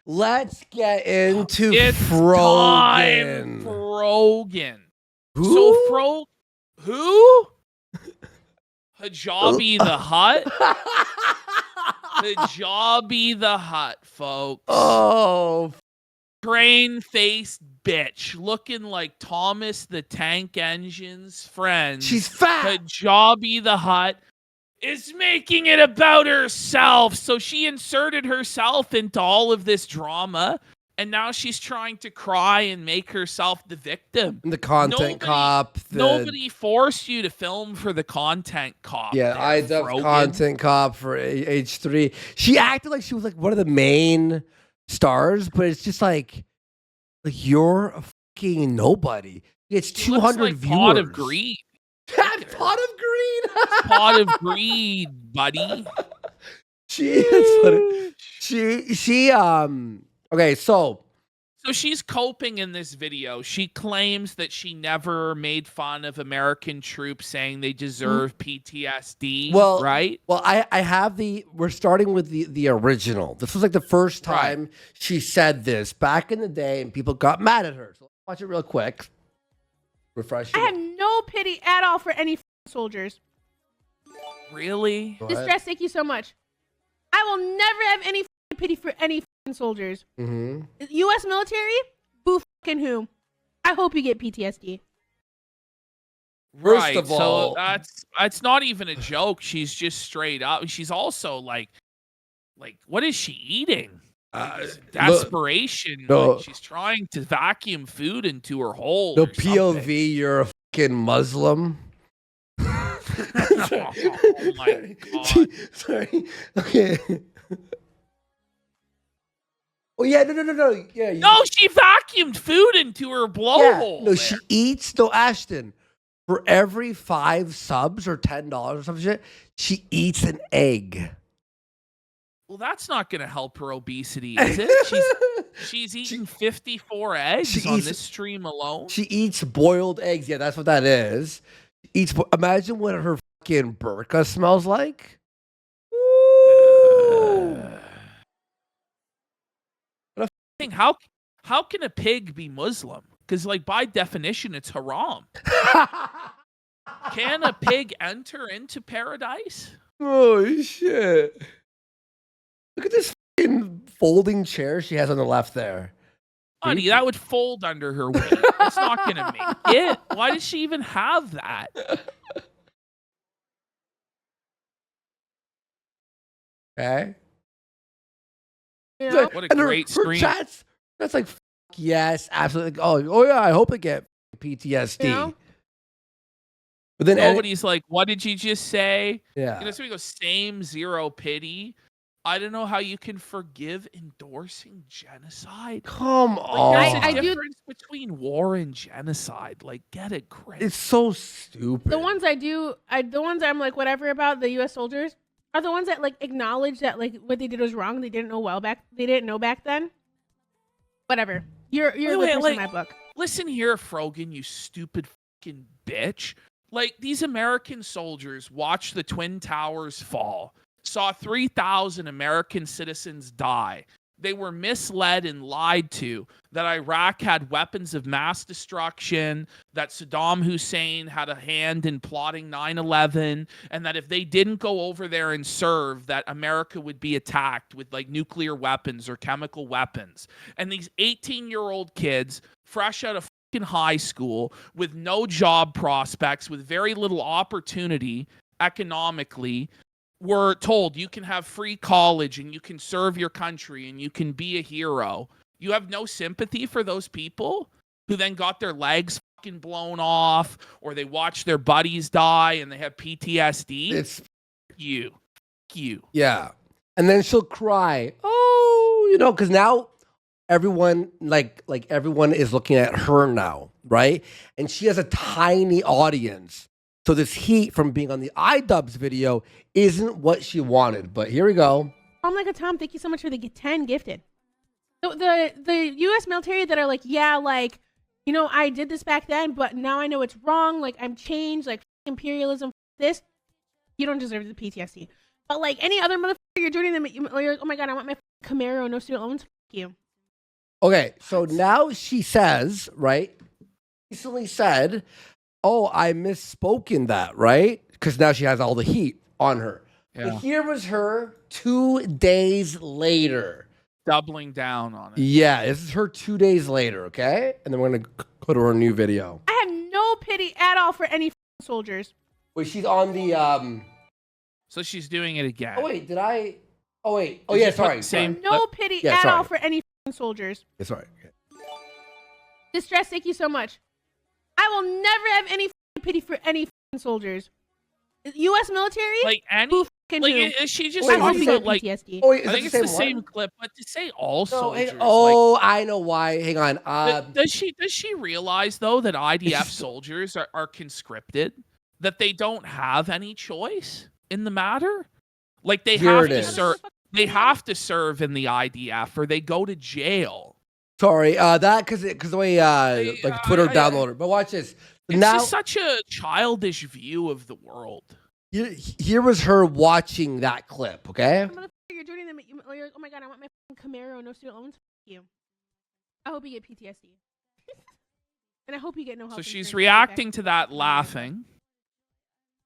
let's get into It's Frogan. time, Frogan. Who? So who? Hijabi the Hutt? Hijabi the Hutt, folks. Oh. Train-faced bitch, looking like Thomas the Tank Engine's friend. She's fat. Hijabi the Hutt is making it about herself. So she inserted herself into all of this drama, and now she's trying to cry and make herself the victim. The content cop. Nobody forced you to film for the content cop. Yeah, I dubbed content cop for H3. She acted like she was like one of the main stars, but it's just like you're a fucking nobody. It's 200 like viewers. Pot of greed. Pot of greed. Pot of greed, buddy. Okay, so she's coping in this video. She claims that she never made fun of American troops, saying they deserve PTSD. Well, right? Well, I have we're starting with the original. This was like the first time she said this back in the day, and people got mad at her. So let's watch it real quick. Refresh. I have no pity at all for any soldiers. Really? Distress, thank you so much. I will never have any pity for any soldiers. U.S. military? Boo fucking who? I hope you get PTSD. First of all, so that's not even a joke. She's just straight up. She's also like what is she eating? Desperation. Like she's trying to vacuum food into her hole. No POV, you're a fucking Muslim. Oh my god. Sorry. Okay. Oh yeah, no. Yeah. No, she vacuumed food into her blowhole. No, she eats. No, Ashton. For every 5 subs or $10 or some shit, she eats an egg. Well, that's not going to help her obesity, is it? She's eating 54 eggs on this stream alone. She eats boiled eggs. Yeah, that's what that is. Imagine what her fucking burqa smells like. How can a pig be Muslim? Because like by definition, it's haram. Can a pig enter into paradise? Oh shit! Look at this fucking folding chair she has on the left there. Honey, that would fold under her weight. It's not gonna make it. Why does she even have that? Okay. Yeah. What a great screen. That's like, yes, absolutely. Oh yeah, I hope I get PTSD. Yeah. But then nobody's like, what did you just say? Yeah. You know, so we go, same, zero pity. I don't know how you can forgive endorsing genocide. Come on. There's a difference between war and genocide. Like, get it great. It's so stupid. The ones the ones I'm like whatever about the U.S. soldiers are the ones that like acknowledge that like what they did was wrong. They didn't know back then. Whatever. You're in my book. Listen here, Frogan, you stupid fucking bitch. Like, these American soldiers watched the Twin Towers fall, saw 3,000 American citizens die. They were misled and lied to that Iraq had weapons of mass destruction, that Saddam Hussein had a hand in plotting 9/11, and that if they didn't go over there and serve, that America would be attacked with like nuclear weapons or chemical weapons. And these 18-year-old kids, fresh out of high school, with no job prospects, with very little opportunity economically, were told you can have free college and you can serve your country and you can be a hero. You have no sympathy for those people who then got their legs fucking blown off, or they watch their buddies die and they have PTSD. It's you. Yeah. And then she'll cry. Oh, because now everyone everyone is looking at her now, right? And she has a tiny audience. So this heat from being on the iDubbbz video isn't what she wanted. But here we go. I'm like a Tom. Thank you so much for the 10 gifted. So the U.S. military that are like, yeah, like, I did this back then, but now I know it's wrong. Like, I'm changed. Like, imperialism. This, you don't deserve the PTSD. But like any other motherfucker, you're joining them. You're like, oh my god, I want my Camaro, no student loans. you. Okay, so now she says, right? Recently said, "Oh, I misspoken that," right? Because now she has all the heat on her. Yeah. But here was her 2 days later. Doubling down on it. Yeah, this is her 2 days later, okay? And then we're gonna go to her new video. I have no pity at all for any soldiers. Wait, she's on the So she's doing it again. Oh wait, did I? Oh wait. Oh Did yeah, you put sorry. the same- sorry. No pity Yeah, at sorry. all for any soldiers. Yeah, sorry. Okay. Distress, thank you so much. I will never have any pity for any soldiers. U.S. military? Like any, Who fucking like who? is she just Wait, I hope talking you about get like? PTSD. Oh wait, is I it think the it's the same same one? clip, but to say all No, soldiers. oh, I know why. Hang on. Does she realize though that IDF soldiers are conscripted, that they don't have any choice in the matter? Like they Here have it to is. serve. They have to serve in the IDF or they go to jail. Sorry, that because the way like Twitter I- downloaded. But watch this. It's Now just such a childish view of the world. here was her watching that clip. Okay. Motherfucker, you're joining them. You're like, oh my god, I want my Camaro, no student loans. Fuck you. I hope you get PTSD. And I hope you get no help. So insurance she's to get reacting back. to that, laughing.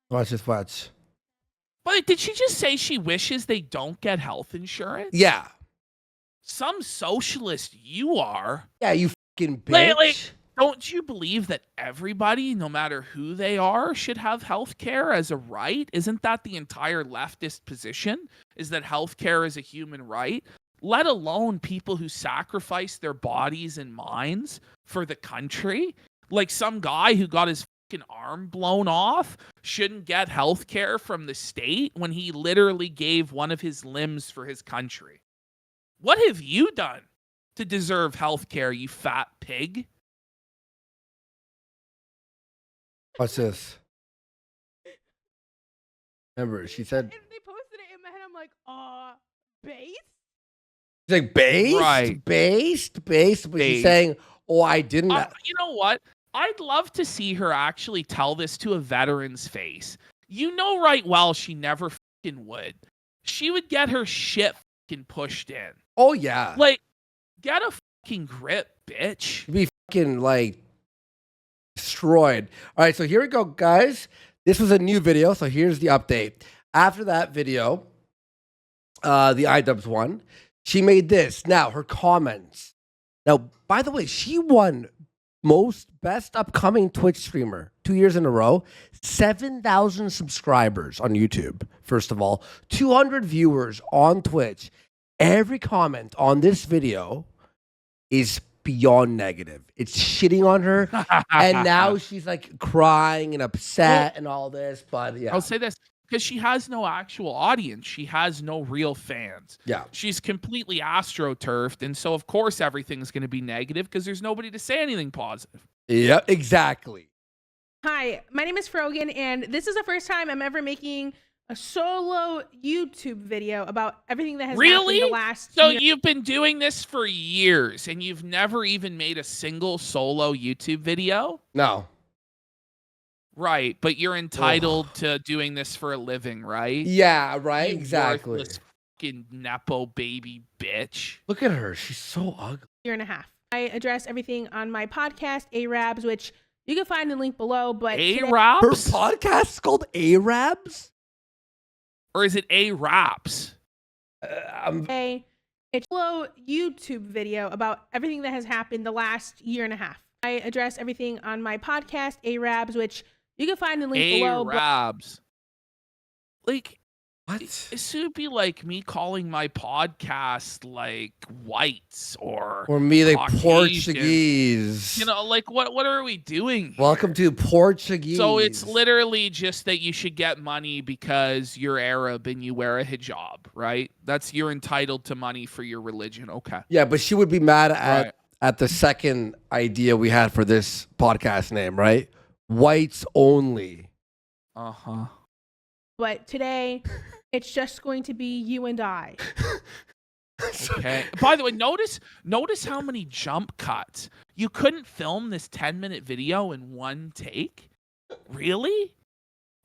Watch this. Watch. But did she just say she wishes they don't get health insurance? Yeah. Some socialist you are. Yeah. You fucking bitch. Like, don't you believe that everybody, no matter who they are, should have health care as a right? Isn't that the entire leftist position? Is that health care is a human right? Let alone people who sacrifice their bodies and minds for the country. Like some guy who got his fucking arm blown off shouldn't get health care from the state when he literally gave one of his limbs for his country. What have you done to deserve health care, you fat pig? Watch this. Remember, she said And they posted it in my head. I'm like, base? she's like based, Right. based. But she's Based. saying, "Oh, I didn't." You know what? I'd love to see her actually tell this to a veteran's face. You know right well she never fucking would. She would get her shit fucking pushed in. Oh yeah. Like, get a fucking grip, bitch. Be fucking like destroyed. All right, so here we go, guys. This was a new video, so here's the update. After that video, the iDubbbz one, she made this. Now her comments. Now, by the way, she won best upcoming Twitch streamer 2 years in a row. 7,000 subscribers on YouTube. First of all, 200 viewers on Twitch. Every comment on this video is beyond negative. It's shitting on her. And now she's like crying and upset and all this. But yeah. I'll say this, because she has no actual audience. She has no real fans. Yeah. She's completely astroturfed, and so of course everything's going to be negative because there's nobody to say anything positive. Yeah, exactly. Hi, my name is Frogan, and this is the first time I'm ever making a solo YouTube video about everything that has Really? happened the last So year. you've been doing this for years, and you've never even made a single solo YouTube video? No. Right, but you're entitled to doing this for a living, right? Yeah, right? You Exactly. worthless fucking nepo baby bitch. Look at her. She's so ugly. Year and a half. I address everything on my podcast, Arabs, which you can find the link below. But today- Her A-Raps? podcast is called Arabs? Or is it A-Raps? today, it's a solo YouTube video about everything that has happened the last year and a half. I address everything on my podcast, Arabs, which you can find the link below. But A-Rabs. Like, what? this would be like me calling my podcast like whites or me, like Caucasian. Portuguese. You know, like what are we doing? Welcome to Portuguese. So it's literally just that you should get money because you're Arab and you wear a hijab, right? You're entitled to money for your religion. Okay. Yeah, but she would be mad Right. at the second idea we had for this podcast name, right? Whites only. Uh-huh. But today, it's just going to be you and I. Okay. By the way, notice how many jump cuts. You couldn't film this 10-minute video in one take? Really?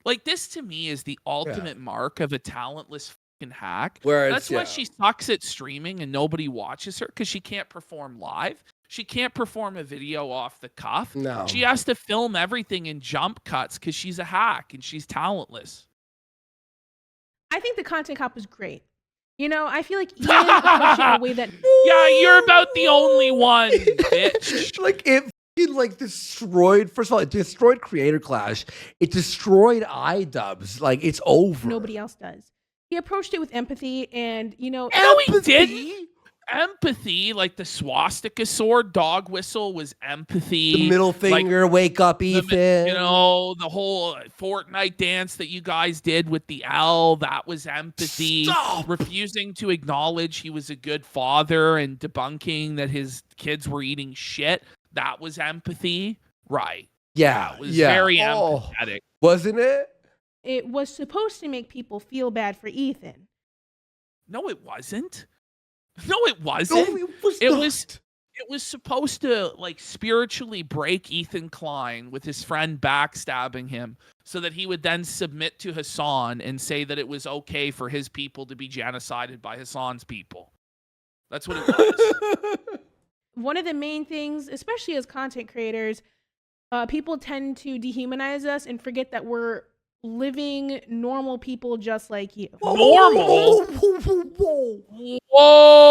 Like, this to me is the ultimate mark of a talentless fucking hack. Where That's why she sucks at streaming and nobody watches her, because she can't perform live. She can't perform a video off the cuff. No. She has to film everything in jump cuts because she's a hack and she's talentless. I think the content cop was great. You know, I feel like Ian approached it in a way that Yeah, you're about the only one, bitch. Like it like destroyed. First of all, it destroyed Creator Clash. It destroyed iDubbbz. Like it's over. nobody else does. He approached it with empathy, and you know, No, he didn't. Empathy, like the swastika sword dog whistle, was empathy. The middle finger, wake up, Ethan. You know, the whole Fortnite dance that you guys did with the L, that was empathy. Stop. Refusing to acknowledge he was a good father and debunking that his kids were eating shit, that was empathy. Right. Yeah, It was very empathetic. Wasn't it? it was supposed to make people feel bad for Ethan. No, it wasn't. No, it wasn't. No, it was It not. It was supposed to like spiritually break Ethan Klein with his friend backstabbing him so that he would then submit to Hassan and say that it was okay for his people to be genocided by Hassan's people. That's what it was. One of the main things, especially as content creators, people tend to dehumanize us and forget that we're living normal people just like you. Normal? Whoa.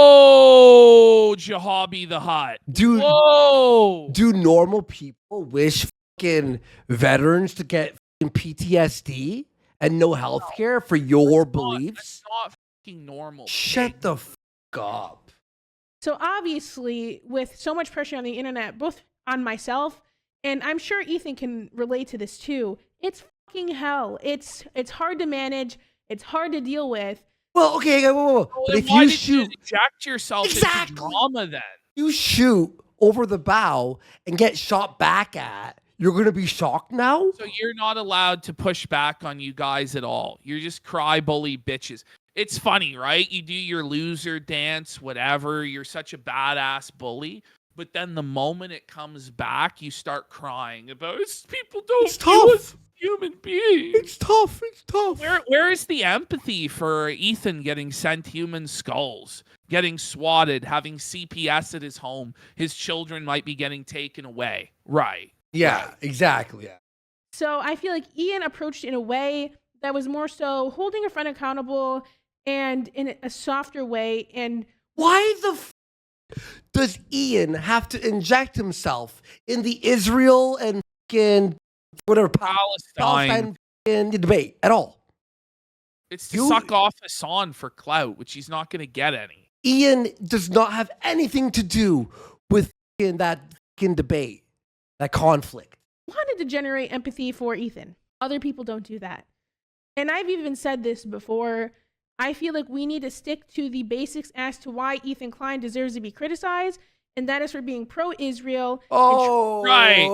Whoa, Hijabi the Hutt. Dude, Whoa. do normal people wish fucking veterans to get fucking PTSD and no health care for your beliefs? That's not fucking normal. Shut the fuck up. So obviously, with so much pressure on the internet, both on myself, and I'm sure Ethan can relate to this too, it's fucking hell. It's hard to manage. It's hard to deal with. Well, okay, whoa. Well, But then if why you did shoot, inject yourself Exactly. into drama then? you shoot over the bow and get shot back at, you're gonna be shocked now? So you're not allowed to push back on you guys at all. You're just cry bully bitches. It's funny, right? You do your loser dance, whatever. You're such a badass bully. But then the moment it comes back, you start crying about people don't It's view us tough. as human beings. It's tough. It's tough. Where is the empathy for Ethan getting sent human skulls, getting swatted, having CPS at his home? His children might be getting taken away. Right. Yeah, exactly. Yeah. So I feel like Ian approached it in a way that was more so holding a friend accountable and in a softer way. And Why the does Ian have to inject himself in the Israel and fucking whatever Palestine. fucking debate at all? It's to suck off Hassan for clout, which he's not going to get any. Ian does not have anything to do with fucking that fucking debate, that conflict. wanted to generate empathy for Ethan. Other people don't do that. And I've even said this before. I feel like we need to stick to the basics as to why Ethan Klein deserves to be criticized, and that is for being pro-Israel. Oh, Right.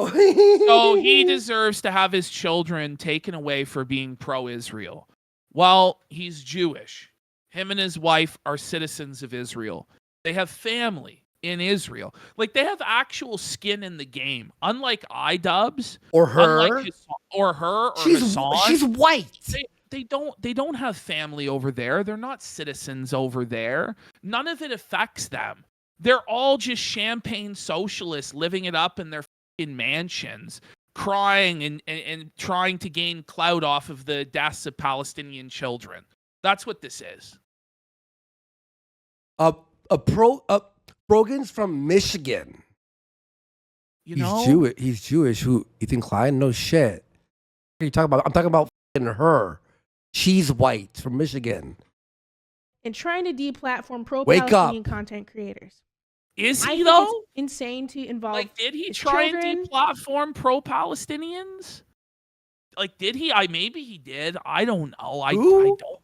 So he deserves to have his children taken away for being pro-Israel. Well, he's Jewish. Him and his wife are citizens of Israel. They have family in Israel. Like, they have actual skin in the game. Unlike iDubbbz. or her. Unlike or She's Hassan. she's white. They don't have family over there. They're not citizens over there. None of it affects them. They're all just champagne socialists living it up in their fucking mansions, crying and trying to gain clout off of the deaths of Palestinian children. That's what this is. Frogan's from Michigan. You He's know? Jewish. He's Jewish. Who Ethan Klein? No shit. What are you talking about? I'm talking about fucking her. She's white from Michigan. And trying to deplatform Wake pro-Palestinian up. content creators. Is I he think though? it's insane to involve. Like, did he his try children. and deplatform pro-Palestinians? Like, did he? Maybe he did. I don't know. I Who? don't.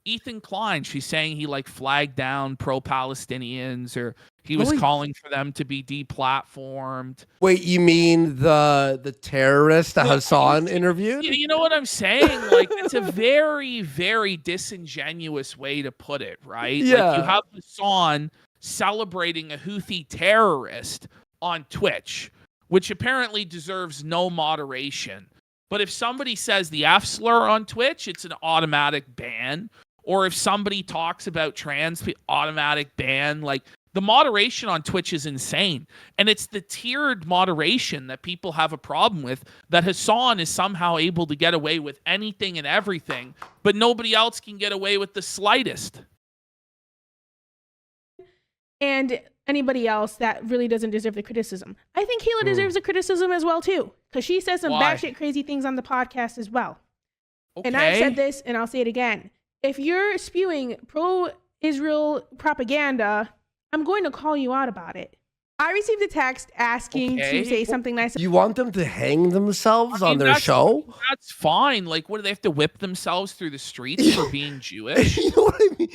Ethan Klein. She's saying he like flagged down pro-Palestinians, or he was Really? calling for them to be deplatformed. Wait, you mean the terrorist that Hassan interviewed? You know what I'm saying? Like, it's a very, very disingenuous way to put it, right? Like, Yeah. you have Hassan celebrating a Houthi terrorist on Twitch, which apparently deserves no moderation. But if somebody says the F slur on Twitch, it's an automatic ban. or if somebody talks about trans, automatic ban. Like, the moderation on Twitch is insane. And it's the tiered moderation that people have a problem with, that Hassan is somehow able to get away with anything and everything, but nobody else can get away with the slightest. And anybody else that really doesn't deserve the criticism. I think Kayla deserves the criticism as well, too, because she says some Why? batshit crazy things on the podcast as well. Okay. And I've said this, and I'll say it again. If you're spewing pro-Israel propaganda, I'm going to call you out about it. I received a text asking to say something nice. You want them to hang themselves on their show? That's fine. Like, what do they have to whip themselves through the streets for being Jewish? You know what I mean?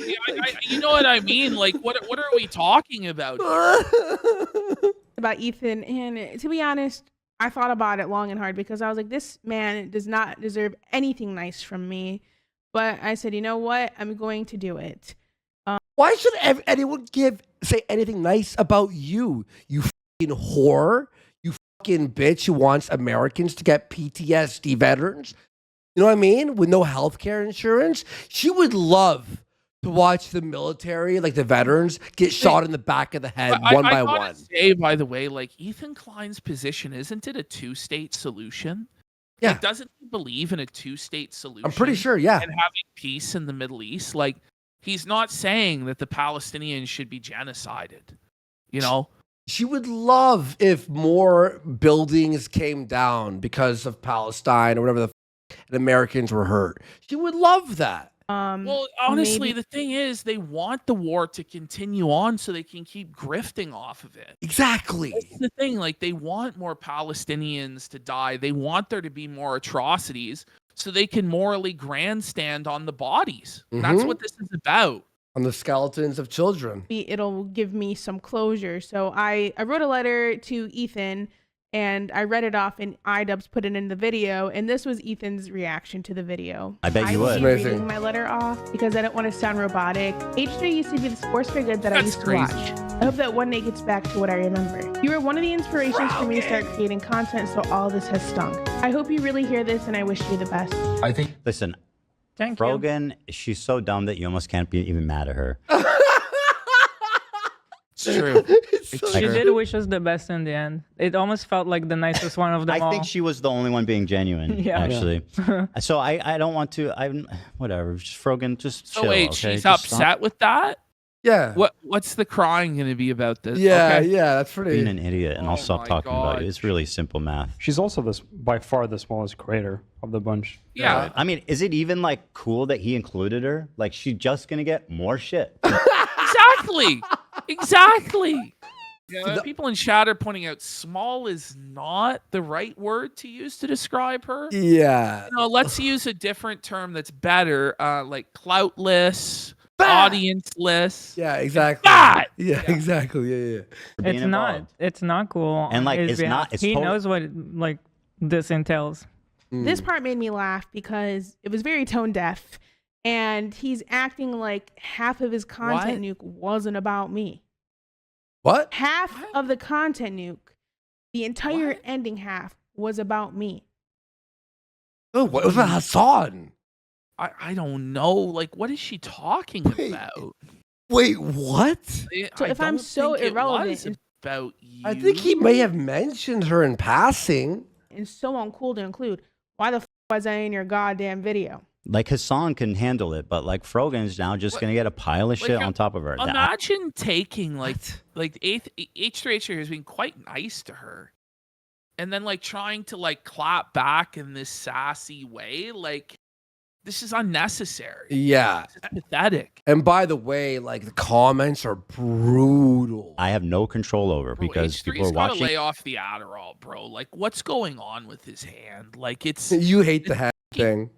You know what I mean? Like, what are we talking about? About Ethan, and to be honest, I thought about it long and hard because I was like, this man does not deserve anything nice from me. But I said, you know what? I'm going to do it. Why should anyone say anything nice about you? You fucking whore. You fucking bitch who wants Americans to get PTSD veterans. You know what I mean? With no healthcare insurance. She would love to watch the military, like the veterans, get shot in the back of the head one by one. Say, by the way, like, Ethan Klein's position, isn't it a two-state solution? Yeah. Like, doesn't he believe in a two-state solution? I'm pretty sure, yeah. And having peace in the Middle East? Like, he's not saying that the Palestinians should be genocided, you know? She would love if more buildings came down because of Palestine or whatever and Americans were hurt. She would love that. Well, honestly, the thing is, they want the war to continue on so they can keep grifting off of it. Exactly. That's the thing. Like, they want more Palestinians to die. They want there to be more atrocities so they can morally grandstand on the bodies. That's what this is about. On the skeletons of children. It'll give me some closure. So I wrote a letter to Ethan, and I read it off, and iDubbbz put it in the video, and this was Ethan's reaction to the video. I bet you would. I was reading my letter off because I don't want to sound robotic. H3 used to be the sports for good that I used to watch. I hope that one day gets back to what I remember. You were one of the inspirations for me to start creating content, so all this has stunk. I hope you really hear this, and I wish you the best. I think. Listen, Frogan, she's so dumb that you almost can't be even mad at her. It's true. She did wish us the best in the end. It almost felt like the nicest one of them all. I think she was the only one being genuine, actually. So I don't want to, whatever, just Frogan, just chill, wait, okay? she's Just upset with that? Yeah. What's the crying going to be about this? Yeah, Okay. yeah, that's pretty. Being an idiot, and I'll stop my talking about God. you. It's really simple math. She's also by far the smallest creator of the bunch. Yeah. I mean, is it even like cool that he included her? Like, she's just gonna get more shit. Exactly. Exactly. Yeah, people in chat are pointing out small is not the right word to use to describe her. Yeah. You know, let's use a different term that's better, like cloutless, audienceless. Yeah, exactly. Fat! Yeah, exactly. Yeah. Being involved. It's not cool. And, on like, his it's behalf. not- it's he totally- knows what like this entails. This part made me laugh because it was very tone deaf, and he's acting like half of his content nuke wasn't about me. What? Half of the content nuke, the entire ending half, was about me. Oh, what was that, Hassan? I don't know. Like, what is she talking about? Wait, what? So if I'm don't so think it irrelevant was and- about you. I think he may have mentioned her in passing. And so uncool to include, why the f was I in your goddamn video? Like, Hassan can handle it, but like Frogan's now just gonna get a pile of Like, shit on top of her. Imagine taking like H3H has been quite nice to her, and then like trying to like clap back in this sassy way. Like, this is unnecessary. Yeah. It's pathetic. And by the way, like the comments are brutal. I have no control over Bro, because people are H3's gotta watching. lay off the Adderall, bro. Like, what's going on with his hand? Like, it's You hate the head thing.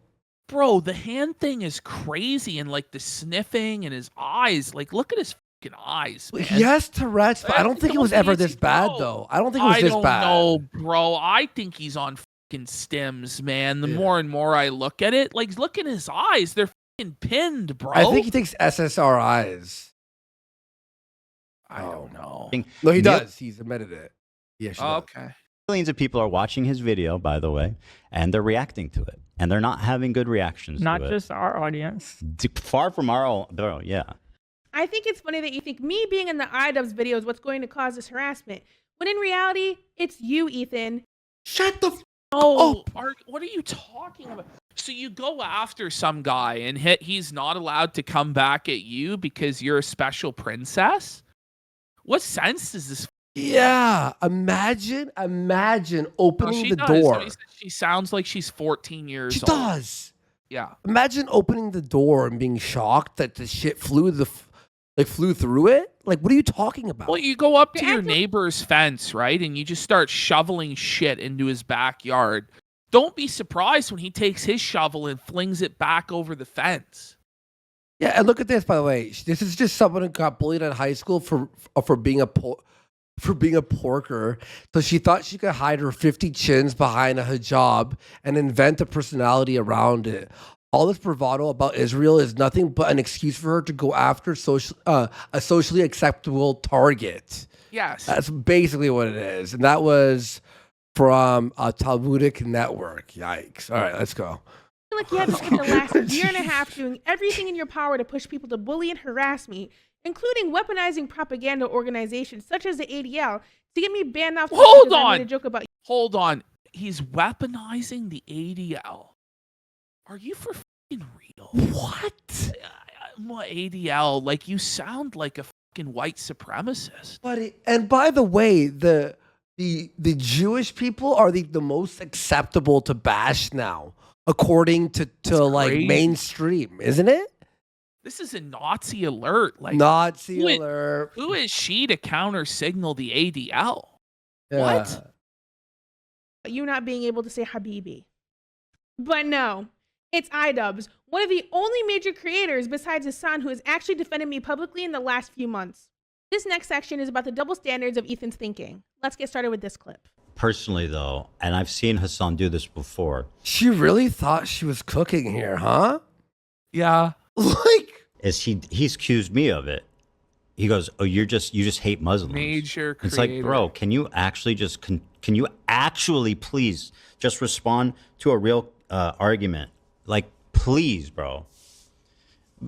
bro. The hand thing is crazy, and like the sniffing and his eyes. Like, look at his fucking eyes, man. He has Tourette's, but I don't think it was ever this bad, though. I don't think it was this bad. I don't know, bro. I think he's on fucking stims, man. The more and more I look at it, like, look at his eyes. They're fucking pinned, bro. I think he takes SSRIs. I don't know. No, he Neil- does. He's admitted it. Yeah, Okay. Millions of people are watching his video, by the way, and they're reacting to it, and they're not having good reactions. Not to just our audience. it. Far from our own, bro. Yeah. I think it's funny that you think me being in the iDubbbz video is what's going to cause this harassment, when in reality, it's you, Ethan. Shut the Oh, what are you talking about? So you go after some guy and he's not allowed to come back at you because you're a special princess? What sense does this? Yeah, imagine opening the door. Somebody said she sounds like she's 14 years She old. does. Yeah. Imagine opening the door and being shocked that the shit flew through it. Like, what are you talking about? Well, you go up to your neighbor's fence, right? And you just start shoveling shit into his backyard. Don't be surprised when he takes his shovel and flings it back over the fence. Yeah, and look at this, by the way. This is just someone who got bullied in high school for being a porker. So she thought she could hide her 50 chins behind a hijab and invent a personality around it. All this bravado about Israel is nothing but an excuse for her to go after a socially acceptable target. Yes. That's basically what it is. And that was from a Talmudic network. Yikes. All right, let's go. I feel like you have spent the last year and a half doing everything in your power to push people to bully and harass me, including weaponizing propaganda organizations such as the ADL to get me banned off. Hold I made on. a joke about Hold on. He's weaponizing the ADL. Are you for fucking real? What? What ADL? Like, you sound like a fucking white supremacist. And by the way, the Jewish people are the most acceptable to bash now, according to like crazy. mainstream, isn't it? This is a Nazi alert. Like, Nazi alert. who is she to counter signal the ADL? Yeah. What? you not being able to say Habibi. But no, it's iDubbbz, one of the only major creators besides Hassan who has actually defended me publicly in the last few months. This next section is about the double standards of Ethan's thinking. Let's get started with this clip. Personally, though, and I've seen Hassan do this before. She really thought she was cooking here, huh? Yeah. Like, He's accused me of it. He goes, "Oh, you just hate Muslims." Major creator. It's like, bro, can you actually can you actually please just respond to a real argument? Like, please, bro.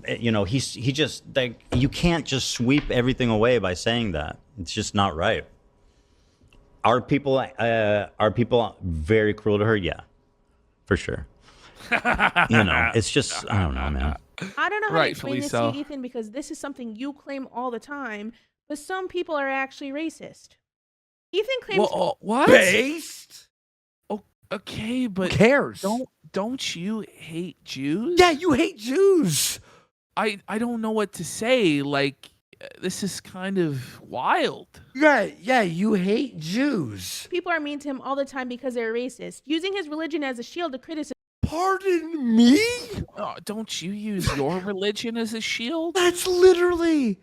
You know, he just, like, you can't just sweep everything away by saying that. It's just not right. Are people very cruel to her? Yeah, for sure. You know, it's just, I don't know, man. I don't know how to explain Rightfully this so. to you, Ethan, because this is something you claim all the time, but some people are actually racist. Ethan claims What? based? Oh, okay, but Who cares? don't you hate Jews? Yeah, you hate Jews. I don't know what to say. Like, this is kind of wild. Yeah, you hate Jews. people are mean to him all the time because they're racist, using his religion as a shield to criticize. Pardon me? Oh, don't you use your religion as a shield? That's literally...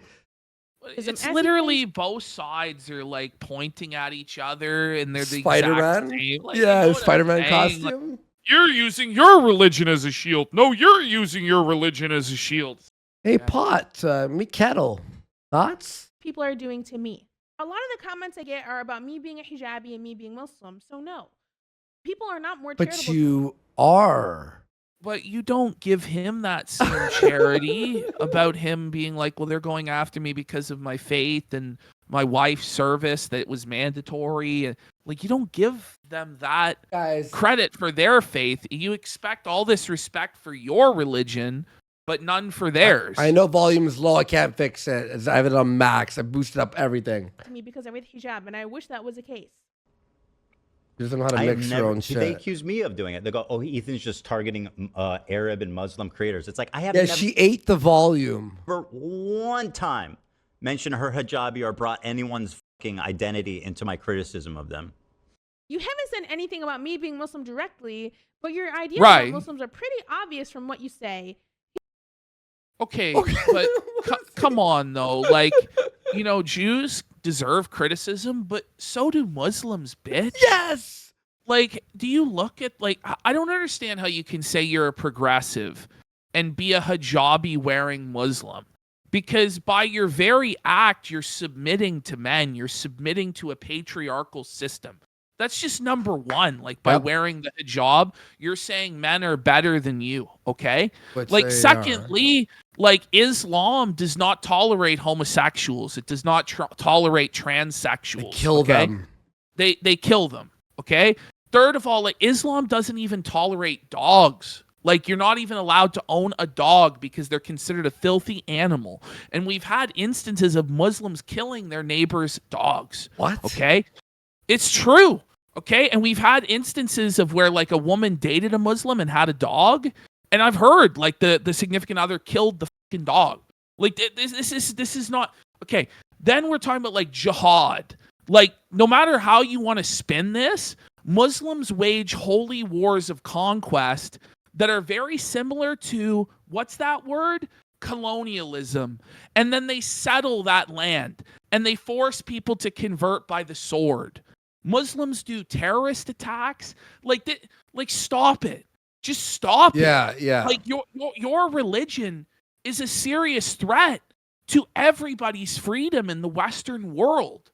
It's literally both sides are like pointing at each other, and they're the Spider-Man? exact same. Like, you Yeah, know what I'm Spider-Man saying? Like, costume. you're using your religion as a shield. No, you're using your religion as a shield. Hey, Pot, me kettle. Thoughts? People are doing to me. A lot of the comments I get are about me being a hijabi and me being Muslim, so no. People are not more charitable. But you are. But you don't give him that same charity about him being like, well, they're going after me because of my faith and my wife's service that was mandatory. And like, you don't give them that Guys. credit for their faith. You expect all this respect for your religion, but none for theirs. I know volume's low. I can't fix it. I have it on max. I boosted up everything. to me because I wear the hijab, and I wish that was the case. You just don't know how to mix your own shit. They accuse me of doing it. They go, "Oh, Ethan's just targeting Arab and Muslim creators." It's like, I have Yeah, never she ate the volume. one time mentioned her hijabi or brought anyone's fucking identity into my criticism of them. You haven't said anything about me being Muslim directly, but your ideas Right. about Muslims are pretty obvious from what you say. Okay, but come on, though. Like, you know, Jews deserve criticism, but so do Muslims, bitch. Yes. Like, do you look at, like, I don't understand how you can say you're a progressive and be a hijabi wearing Muslim. Because by your very act, you're submitting to men. You're submitting to a patriarchal system. That's just number one. Like by wearing the hijab, you're saying men are better than you. Okay. Which like they secondly, like Islam does not tolerate homosexuals. It does not tolerate transsexuals. They kill them. They kill them. Okay. Third of all, like Islam doesn't even tolerate dogs. Like you're not even allowed to own a dog because they're considered a filthy animal. And we've had instances of Muslims killing their neighbors' dogs. What? Okay. It's true. Okay. And we've had instances of where like a woman dated a Muslim and had a dog. And I've heard like the significant other killed the fucking dog. Like this is not okay. Then we're talking about like jihad. Like no matter how you want to spin this, Muslims wage holy wars of conquest that are very similar to what's that word? Colonialism. And then they settle that land and they force people to convert by the sword. Muslims do terrorist attacks. Like stop it. Just stop it. Yeah. Like your religion is a serious threat to everybody's freedom in the Western world.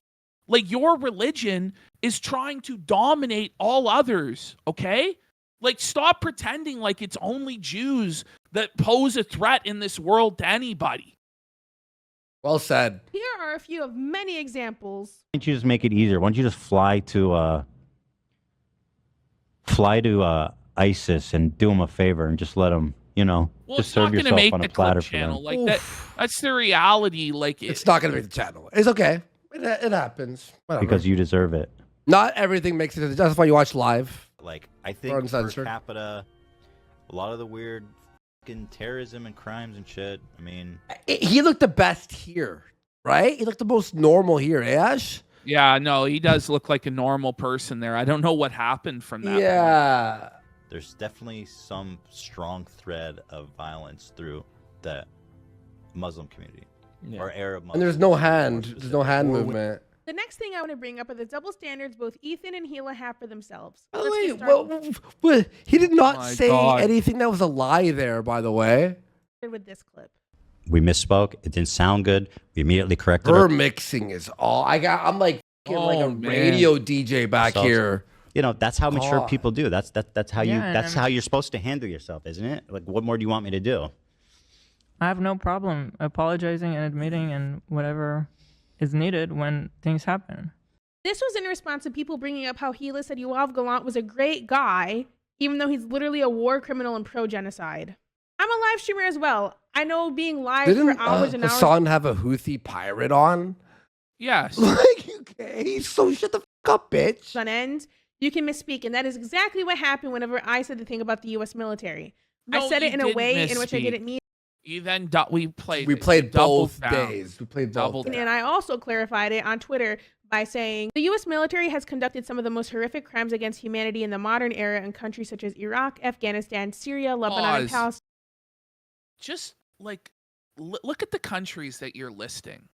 Like your religion is trying to dominate all others, okay? Like stop pretending like it's only Jews that pose a threat in this world to anybody. Well said. Here are a few of many examples. Why don't you just make it easier? Why don't you just fly to ISIS and do them a favor and just let them, Well, just it's serve not going to yourself make on the a platter clip for channel. them. Like that. That's the reality. Like It's not going to make the channel. It's okay. It happens. Whatever. Because you deserve it. Not everything makes it. That's why you watch live. Like, I think per Uncensored. capita, a lot of the weird fucking terrorism and crimes and shit, I mean... He looked the best here, right? He looked the most normal here, Ash? Yeah, no, he does look like a normal person there. I don't know what happened from that. Yeah. There's definitely some strong thread of violence through the Muslim community. Or Arab Muslim. And there's no more hand. There's no hand specifically. movement. The next thing I want to bring up are the double standards both Ethan and Hila have for themselves. By the Let's way, get started well, he did not My say God. anything that was a lie there, by the way. with this clip. We misspoke. It didn't sound good. We immediately corrected Her it. mixing is all I'm like getting like a Oh, man. radio DJ back So- here. That's how mature God. people do. That's how you Yeah, that's and- how you're supposed to handle yourself, isn't it? Like, what more do you want me to do? I have no problem apologizing and admitting and whatever is needed when things happen. This was in response to people bringing up how Hila said Yoav Gallant was a great guy, even though he's literally a war criminal and pro-genocide. I'm a live streamer as well. I know being live Didn't for hours and hours Hassan have a Houthi pirate on? Yes. Like, okay, so shut the fuck up, bitch. on end, you can misspeak. And that is exactly what happened whenever I said the thing about the U.S. military. I No, said you it in a didn't way in which I misspeak. didn't mean You then we played. We it. played Doubled both down. days. We played Doubled both down. days. And I also clarified it on Twitter by saying the U.S. military has conducted some of the most horrific crimes against humanity in the modern era in countries such as Iraq, Afghanistan, Syria, Lebanon, and Pause. Palestine. Just like look at the countries that you're listing.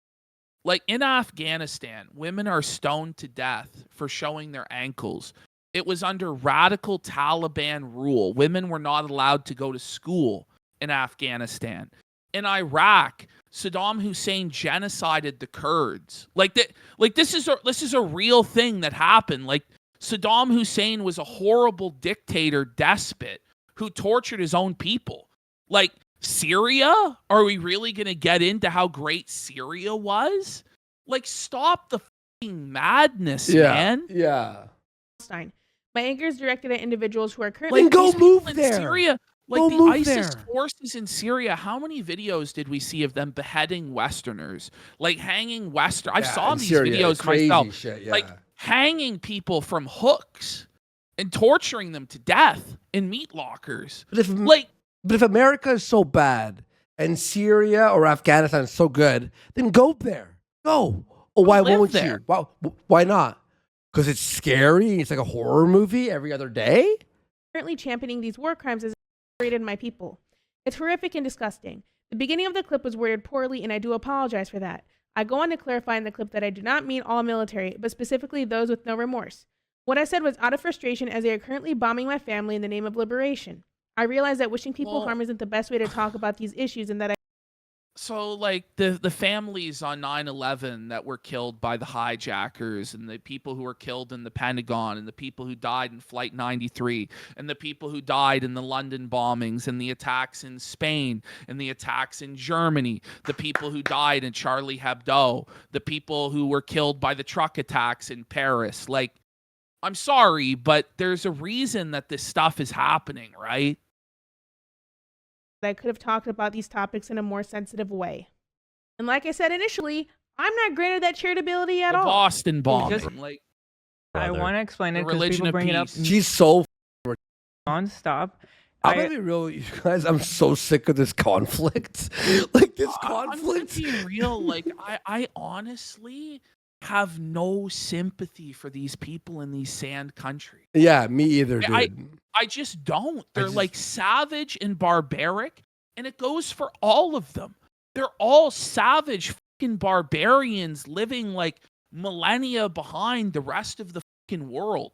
Like in Afghanistan, women are stoned to death for showing their ankles. It was under radical Taliban rule. Women were not allowed to go to school in Afghanistan. In Iraq, Saddam Hussein genocided the Kurds. Like this is a real thing that happened. Like Saddam Hussein was a horrible dictator, despot who tortured his own people. Like Syria? Are we really going to get into how great Syria was? Like, stop the fucking madness, man. Yeah. My anger is directed at individuals who are currently Then go These people move in there. Syria, like Go the move ISIS there. forces in Syria, how many videos did we see of them beheading Westerners? Like hanging I saw in these Syria, videos crazy myself. shit, yeah. Like hanging people from hooks and torturing them to death in meat lockers. But if America is so bad and Syria or Afghanistan is so good, then go there. Go. Oh, why live won't there. you? Why not? Because it's scary. It's like a horror movie every other day. currently championing these war crimes as separated my people. It's horrific and disgusting. The beginning of the clip was worded poorly, and I do apologize for that. I go on to clarify in the clip that I do not mean all military, but specifically those with no remorse. What I said was out of frustration as they are currently bombing my family in the name of liberation. I realize that wishing people Well- harm isn't the best way to talk about these issues and that I So like the families on 9/11 that were killed by the hijackers, and the people who were killed in the Pentagon, and the people who died in Flight 93, and the people who died in the London bombings, and the attacks in Spain, and the attacks in Germany, the people who died in Charlie Hebdo, the people who were killed by the truck attacks in Paris. Like, I'm sorry, but there's a reason that this stuff is happening, right? I could have talked about these topics in a more sensitive way. And like I said initially, I'm not granted that charitability at The all. Boston bombing. Just- Like, I Brother. want to explain it The because religion people of bring it up peace. She's so. nonstop. I'm gonna be real, you guys. I'm so sick of this conflict. Like this conflict. I'm gonna be real. Like, I honestly have no sympathy for these people in these sand countries. Yeah, me either, dude. I just don't. They're just- like savage and barbaric, and it goes for all of them. They're all savage fucking barbarians living like millennia behind the rest of the fucking world.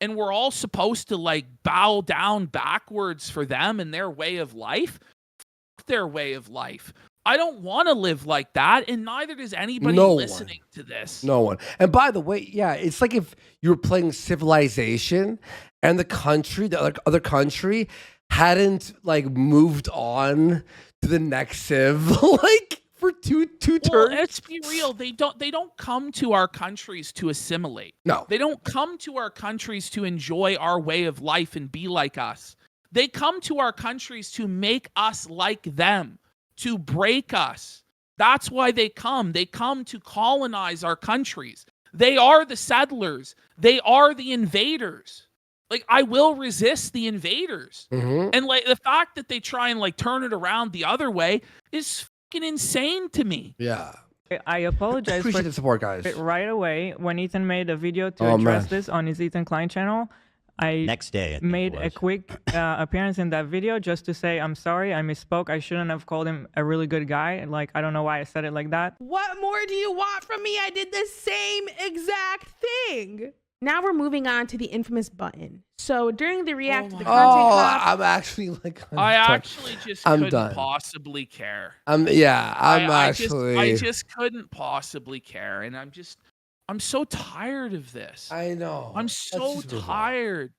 And we're all supposed to like bow down backwards for them and their way of life. Fuck their way of life. I don't want to live like that, and neither does anybody No one. listening to this. No one. And by the way, yeah, it's like if you were playing Civilization and the country, the other country, hadn't like moved on to the next civ, like for two Well, turns. let's be real. They don't come to our countries to assimilate. No. They don't come to our countries to enjoy our way of life and be like us. They come to our countries to make us like them, to break us. That's why they come. They come to colonize our countries. They are the settlers. They are the invaders. Like, I will resist the invaders. Mhm. And like the fact that they try and like turn it around the other way is fucking insane to me. Yeah. I apologize Appreciate for the support, guys. it right away. When Ethan made a video to Oh, address man. this on his Ethan Klein channel, I Next day, I think made it a was. quick appearance in that video just to say I'm sorry, I misspoke. I shouldn't have called him a really good guy. Like, I don't know why I said it like that. What more do you want from me? I did the same exact thing. Now we're moving on to the infamous button. So during the react to the content Oh, hop, I'm actually like. I done. actually just I'm couldn't done. possibly care. I'm actually. I just couldn't possibly care, and I'm so tired of this. I know. I'm Let's so just move on. tired.